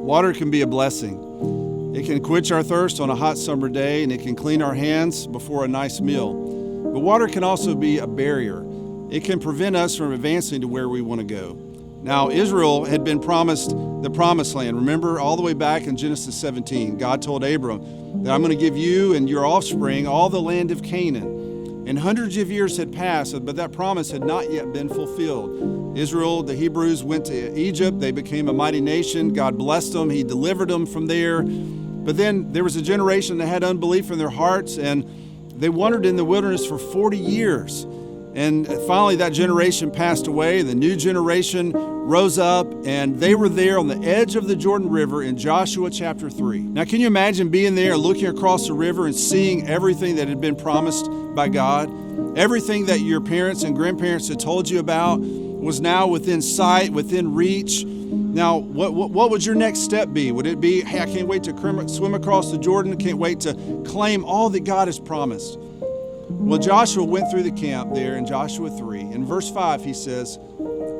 Water can be a blessing. It can quench our thirst on a hot summer day, and it can clean our hands before a nice meal. But water can also be a barrier. It can prevent us from advancing to where we want to go. Now, Israel had been promised the promised land. Remember, all the way back in Genesis 17, God told Abram that I'm going to give you and your offspring all the land of Canaan. And hundreds of years had passed, but that promise had not yet been fulfilled. Israel, the Hebrews, went to Egypt. They became a mighty nation. God blessed them. He delivered them from there. But then there was a generation that had unbelief in their hearts, and they wandered in the wilderness for 40 years. And finally, that generation passed away. The new generation rose up, and they were there on the edge of the Jordan River in Joshua chapter 3. Now, can you imagine being there, looking across the river and seeing everything that had been promised by God? Everything that your parents and grandparents had told you about was now within sight, within reach. Now, what would your next step be? Would it be, hey, I can't wait to swim across the Jordan, I can't wait to claim all that God has promised? Well, Joshua went through the camp there in Joshua 3. In verse 5, he says,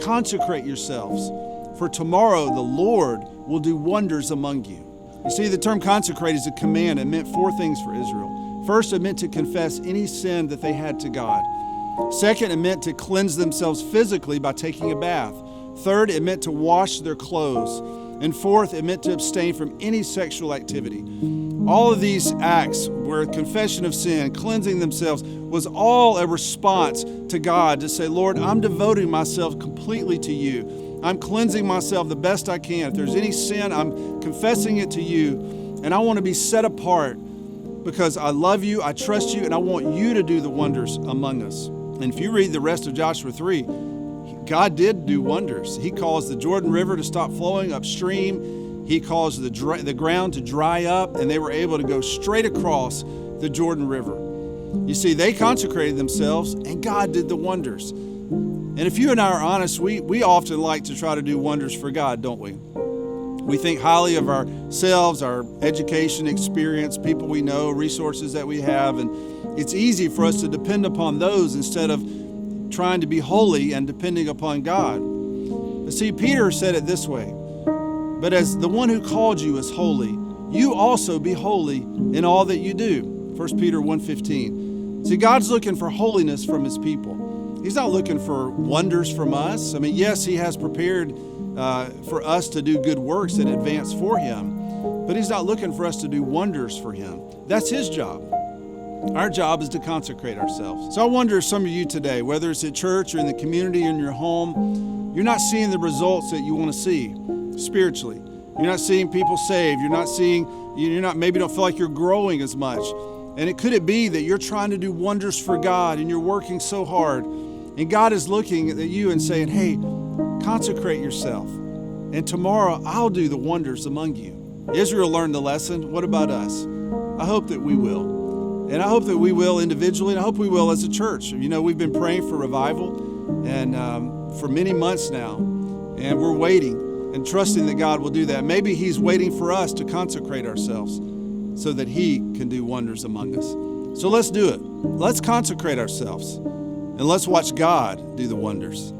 consecrate yourselves, for tomorrow the Lord will do wonders among you. You see, the term consecrate is a command. It meant four things for Israel. First, it meant to confess any sin that they had to God. Second, it meant to cleanse themselves physically by taking a bath. Third, it meant to wash their clothes. And fourth, it meant to abstain from any sexual activity. All of these acts were confession of sin, cleansing themselves, was all a response to God to say, Lord, I'm devoting myself completely to you. I'm cleansing myself the best I can. If there's any sin, I'm confessing it to you. And I want to be set apart because I love you, I trust you, and I want you to do the wonders among us. And if you read the rest of Joshua 3, God did do wonders. He caused the Jordan River to stop flowing upstream. He caused the ground to dry up, and they were able to go straight across the Jordan River. You see, they consecrated themselves, and God did the wonders. And if you and I are honest, we often like to try to do wonders for God, don't we? We think highly of ourselves, our education, experience, people we know, resources that we have, and it's easy for us to depend upon those instead of trying to be holy and depending upon God. But see, Peter said it this way, but as the one who called you is holy, you also be holy in all that you do. 1 Peter 1:15. See, God's looking for holiness from his people. He's not looking for wonders from us. I mean, yes, he has prepared for us to do good works in advance for him, but he's not looking for us to do wonders for him. That's his job. Our job is to consecrate ourselves. So I wonder if some of you today, whether it's at church or in the community or in your home, you're not seeing the results that you want to see spiritually. You're not seeing people saved. Maybe don't feel like you're growing as much. And could it be that you're trying to do wonders for God and you're working so hard, and God is looking at you and saying, hey, consecrate yourself, and tomorrow I'll do the wonders among you. Israel learned the lesson. What about us? I hope that we will. And I hope that we will individually, and I hope we will as a church. You know, we've been praying for revival and for many months now, and we're waiting and trusting that God will do that. Maybe he's waiting for us to consecrate ourselves so that he can do wonders among us. So let's do it. Let's consecrate ourselves, and let's watch God do the wonders.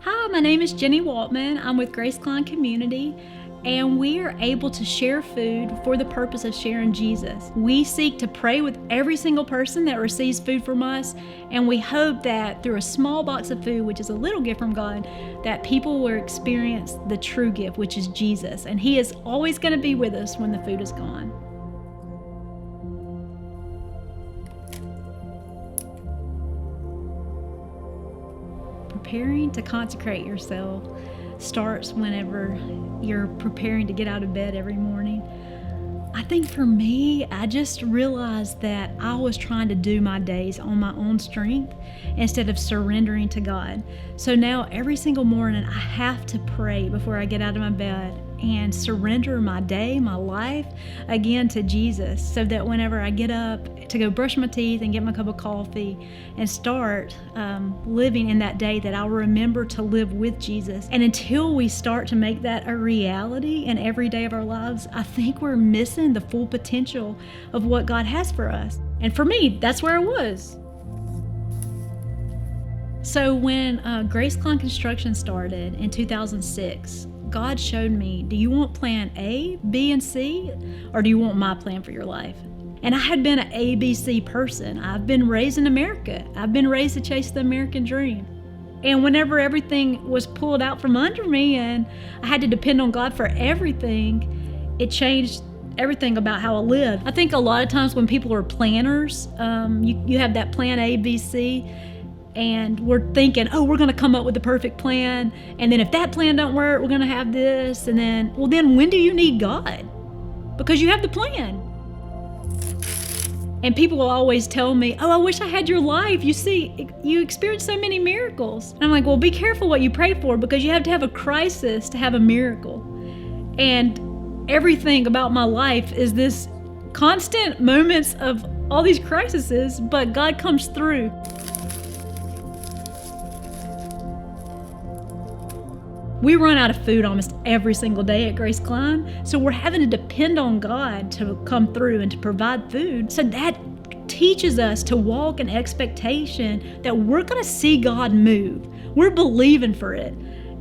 Hi, my name is Jenny Waltman. I'm with Grace Klein Community, and we are able to share food for the purpose of sharing Jesus. We seek to pray with every single person that receives food from us, and we hope that through a small box of food, which is a little gift from God, that people will experience the true gift, which is Jesus, and He is always going to be with us when the food is gone. Preparing to consecrate yourself starts whenever you're preparing to get out of bed every morning. I think for me, I just realized that I was trying to do my days on my own strength instead of surrendering to God. So now every single morning I have to pray before I get out of my bed and surrender my day, my life, again to Jesus, so that whenever I get up to go brush my teeth and get my cup of coffee and start living in that day, that I'll remember to live with Jesus. And until we start to make that a reality in every day of our lives, I think we're missing the full potential of what God has for us. And for me, that's where I was. So when Grace Klein Construction started in 2006, God showed me, do you want plan A, B, and C, or do you want my plan for your life? And I had been an A, B, C person. I've been raised in America. I've been raised to chase the American dream. And whenever everything was pulled out from under me and I had to depend on God for everything, it changed everything about how I lived. I think a lot of times when people are planners, you have that plan A, B, C, and we're thinking, oh, we're going to come up with the perfect plan. And then if that plan don't work, we're going to have this. And then, well, then when do you need God? Because you have the plan. And people will always tell me, oh, I wish I had your life. You see, you experience so many miracles. And I'm like, well, be careful what you pray for, because you have to have a crisis to have a miracle. And everything about my life is this constant moments of all these crises, but God comes through. We run out of food almost every single day at Grace Klein, so we're having to depend on God to come through and to provide food. So that teaches us to walk in expectation that we're going to see God move. We're believing for it.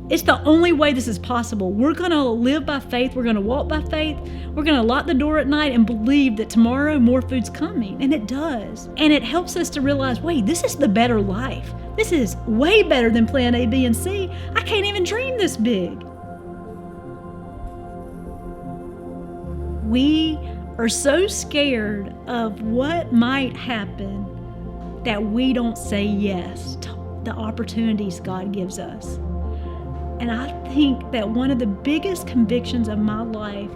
It's the only way this is possible. We're going to live by faith. We're going to walk by faith. We're going to lock the door at night and believe that tomorrow more food's coming. And it does. And it helps us to realize, wait, this is the better life. This is way better than plan A, B, and C. I can't even dream this big. We are so scared of what might happen that we don't say yes to the opportunities God gives us. And I think that one of the biggest convictions of my life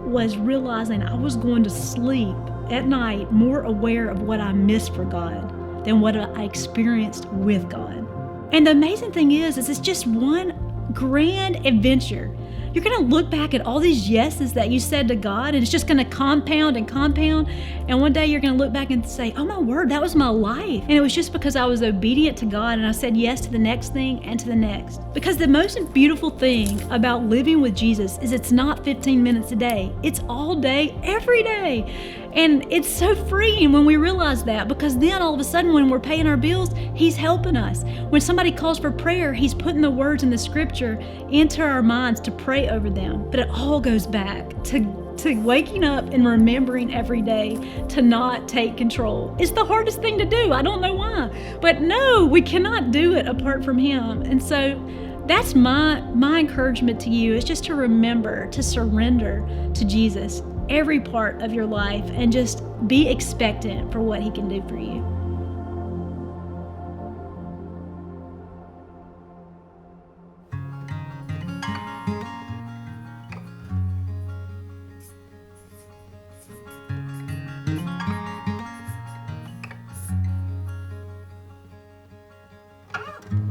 was realizing I was going to sleep at night more aware of what I missed for God than what I experienced with God. And the amazing thing is it's just one grand adventure. You're going to look back at all these yeses that you said to God, and it's just going to compound and compound. And one day you're going to look back and say, oh my word, that was my life. And it was just because I was obedient to God and I said yes to the next thing and to the next. Because the most beautiful thing about living with Jesus is it's not 15 minutes a day. It's all day, every day. And it's so freeing when we realize that, because then all of a sudden when we're paying our bills, He's helping us. When somebody calls for prayer, He's putting the words in the scripture into our minds to pray over them. But it all goes back to waking up and remembering every day to not take control. It's the hardest thing to do. I don't know why. But no, we cannot do it apart from Him. And so that's my encouragement to you, is just to remember to surrender to Jesus every part of your life and just be expectant for what He can do for you.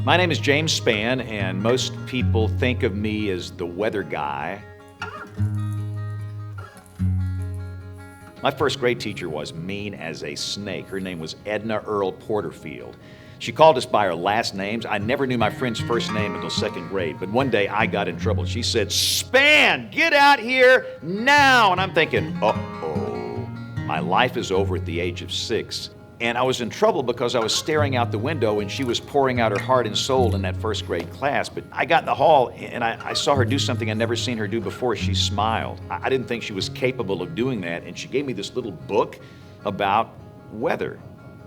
My name is James Spann, and most people think of me as the weather guy. My first grade teacher was mean as a snake. Her name was Edna Earl Porterfield. She called us by our last names. I never knew my friend's first name until second grade, but one day I got in trouble. She said, "Spann, get out here now!" And I'm thinking, uh-oh, my life is over at the age of 6. And I was in trouble because I was staring out the window and she was pouring out her heart and soul in that first grade class. But I got in the hall and I saw her do something I'd never seen her do before. She smiled. I didn't think she was capable of doing that. And she gave me this little book about weather.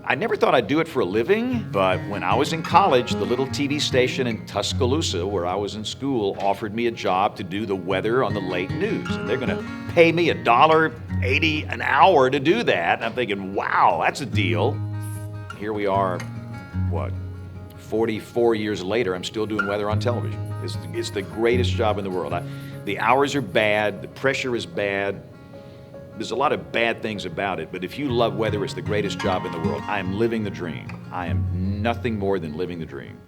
I never thought I'd do it for a living, but when I was in college, the little TV station in Tuscaloosa, where I was in school, offered me a job to do the weather on the late news. And they're going to pay me $1.80 an hour to do that. And I'm thinking, wow, that's a deal. Here we are, 44 years later, I'm still doing weather on television. It's the greatest job in the world. The hours are bad, the pressure is bad. There's a lot of bad things about it, but if you love weather, it's the greatest job in the world. I am living the dream. I am nothing more than living the dream.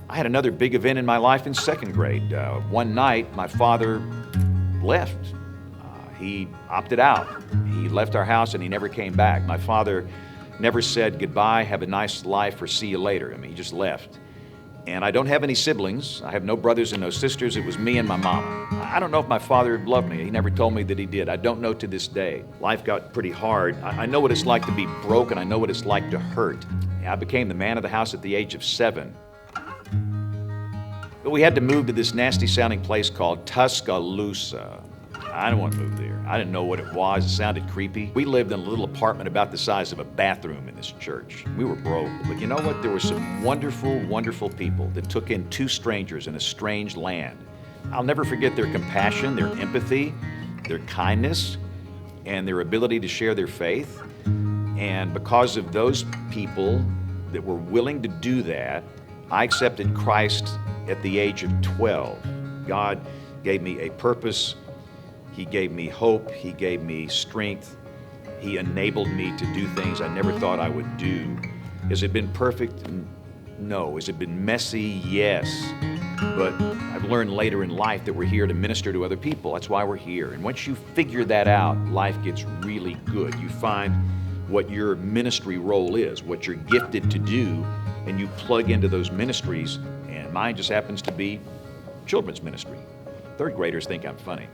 I had another big event in my life in second grade. One night, my father left. He opted out. He left our house and he never came back. My father never said goodbye, have a nice life, or see you later. I mean, he just left. And I don't have any siblings. I have no brothers and no sisters. It was me and my mama. I don't know if my father loved me. He never told me that he did. I don't know to this day. Life got pretty hard. I know what it's like to be broken. I know what it's like to hurt. I became the man of the house at the age of 7. But we had to move to this nasty sounding place called Tuscaloosa. I didn't want to move there. I didn't know what it was. It sounded creepy. We lived in a little apartment about the size of a bathroom in this church. We were broke. But you know what? There were some wonderful, wonderful people that took in 2 strangers in a strange land. I'll never forget their compassion, their empathy, their kindness, and their ability to share their faith. And because of those people that were willing to do that, I accepted Christ at the age of 12. God gave me a purpose. He gave me hope. He gave me strength. He enabled me to do things I never thought I would do. Has it been perfect? No. Has it been messy? Yes. But I've learned later in life that we're here to minister to other people. That's why we're here. And once you figure that out, life gets really good. You find what your ministry role is, what you're gifted to do, and you plug into those ministries. And mine just happens to be children's ministry. 3rd graders think I'm funny.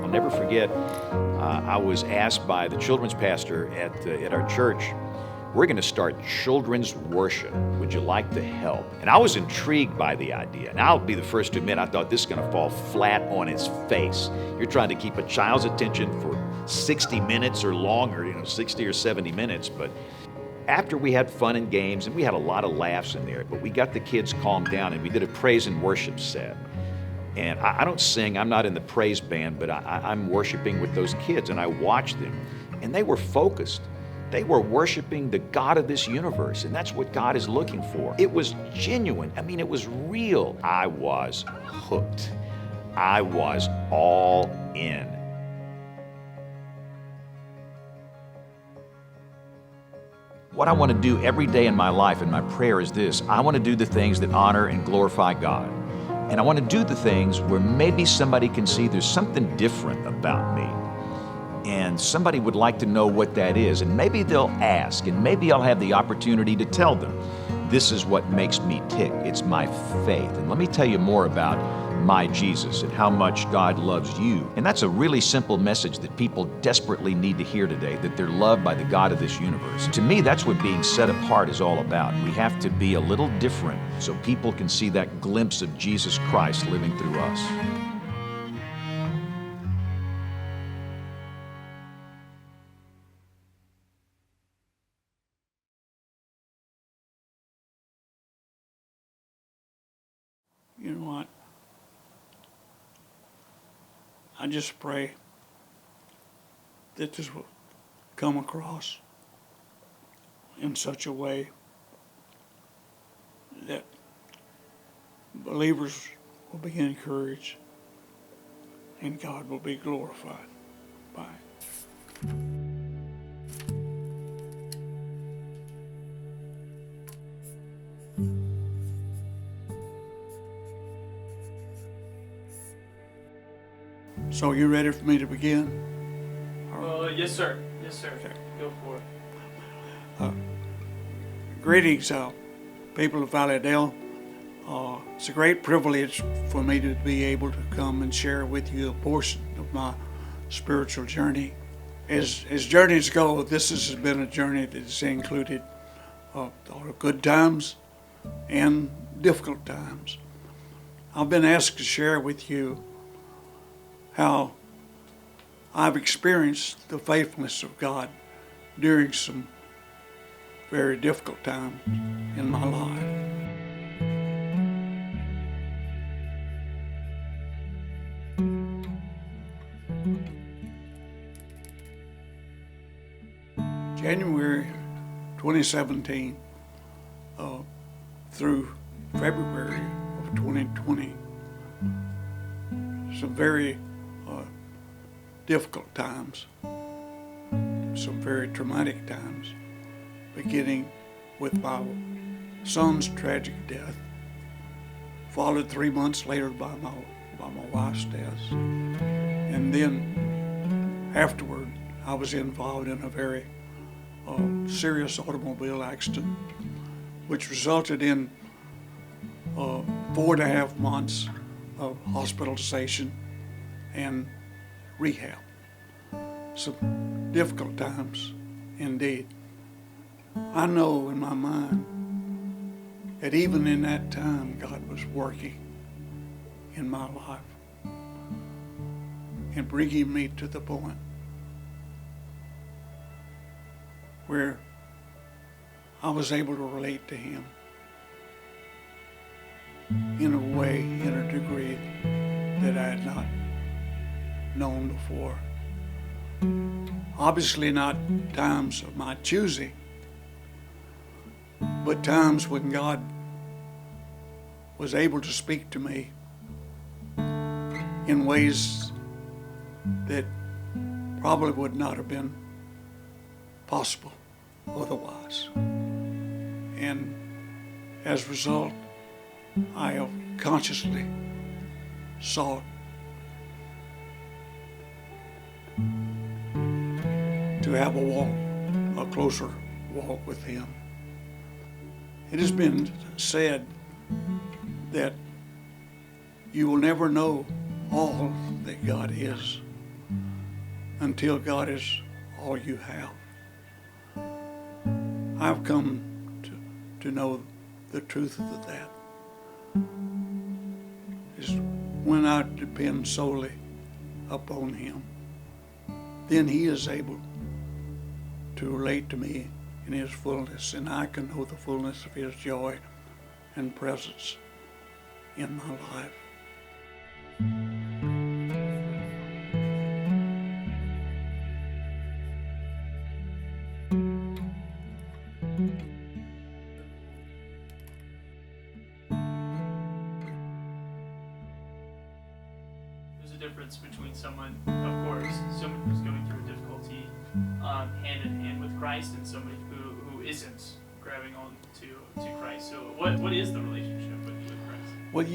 I'll never forget, I was asked by the children's pastor at our church, we're going to start children's worship. Would you like to help? And I was intrigued by the idea. And I'll be the first to admit, I thought this is going to fall flat on its face. You're trying to keep a child's attention for 60 minutes or longer, 60 or 70 minutes. But after we had fun and games, and we had a lot of laughs in there, but we got the kids calmed down and we did a praise and worship set. And I don't sing, I'm not in the praise band, but I'm worshiping with those kids, and I watched them, and they were focused. They were worshiping the God of this universe, and that's what God is looking for. It was genuine. I mean, it was real. I was hooked. I was all in. What I want to do every day in my life, and my prayer is this: I want to do the things that honor and glorify God. And I want to do the things where maybe somebody can see there's something different about me. And somebody would like to know what that is. And maybe they'll ask, and maybe I'll have the opportunity to tell them, this is what makes me tick. It's my faith. And let me tell you more about my Jesus and how much God loves you. And that's a really simple message that people desperately need to hear today, that they're loved by the God of this universe. To me, that's what being set apart is all about. We have to be a little different so people can see that glimpse of Jesus Christ living through us. You know what? I just pray that this will come across in such a way that believers will be encouraged and God will be glorified by it. So you ready for me to begin? Yes, sir. Yes, sir. Okay. Go for it. Greetings, people of Valleydale. It's a great privilege for me to be able to come and share with you a portion of my spiritual journey. As journeys go, this has been a journey that's included all the good times and difficult times. I've been asked to share with you how I've experienced the faithfulness of God during some very difficult times in my life. January 2017 through February of 2020, some very difficult times, some very traumatic times, beginning with my son's tragic death, followed 3 months later by my wife's death. And then afterward, I was involved in a very serious automobile accident, which resulted in 4.5 months of hospitalization and rehab. Some difficult times indeed. I know in my mind that even in that time, God was working in my life and bringing me to the point where I was able to relate to Him in a way, in a degree that I had not known before. Obviously not times of my choosing, but times when God was able to speak to me in ways that probably would not have been possible otherwise. And as a result, I have consciously sought to have a closer walk with Him. It has been said that you will never know all that God is until God is all you have. I've come to know the truth of that is when I depend solely upon Him, then He is able to relate to me in His fullness, and I can know the fullness of His joy and presence in my life. There's a difference between someone, of course, someone who's going through a difficulty hand in hand with Christ and somebody who isn't grabbing on to Christ. So what is the relationship with Christ? Well,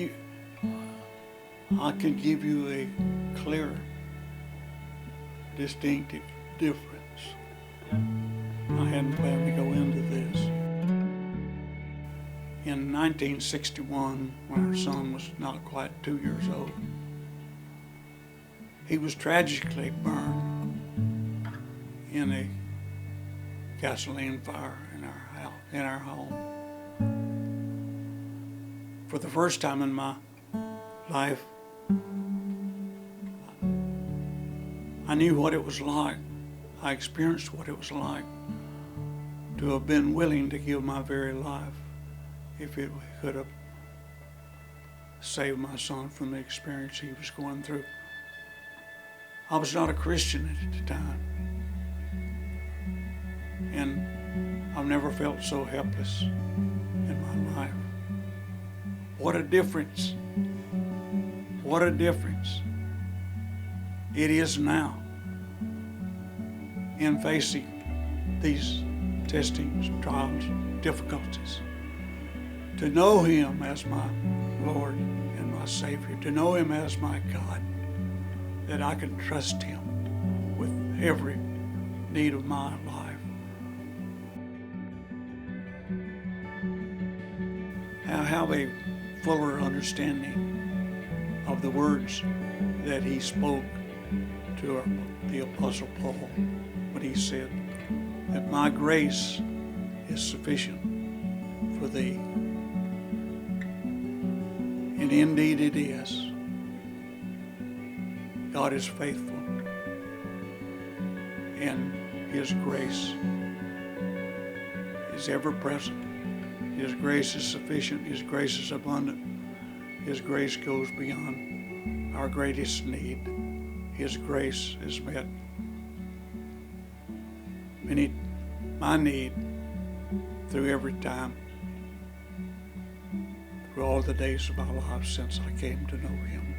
I can give you a clear, distinctive difference. I hadn't planned to go into this. In 1961, when our son was not quite 2 years old, he was tragically burned in a gasoline fire in our home. For the first time in my life, I knew what it was like. I experienced what it was like to have been willing to give my very life if it could have saved my son from the experience he was going through. I was not a Christian at the time, and I've never felt so helpless in my life. What a difference. What a difference it is now in facing these testings, trials, difficulties. To know Him as my Lord and my Savior, to know Him as my God, that I can trust Him with every need of my life. I have a fuller understanding of the words that he spoke to the Apostle Paul when he said that my grace is sufficient for thee. And indeed it is. God is faithful, and His grace is ever present. His grace is sufficient. His grace is abundant. His grace goes beyond our greatest need. His grace is met. My need through every time, through all the days of my life since I came to know Him.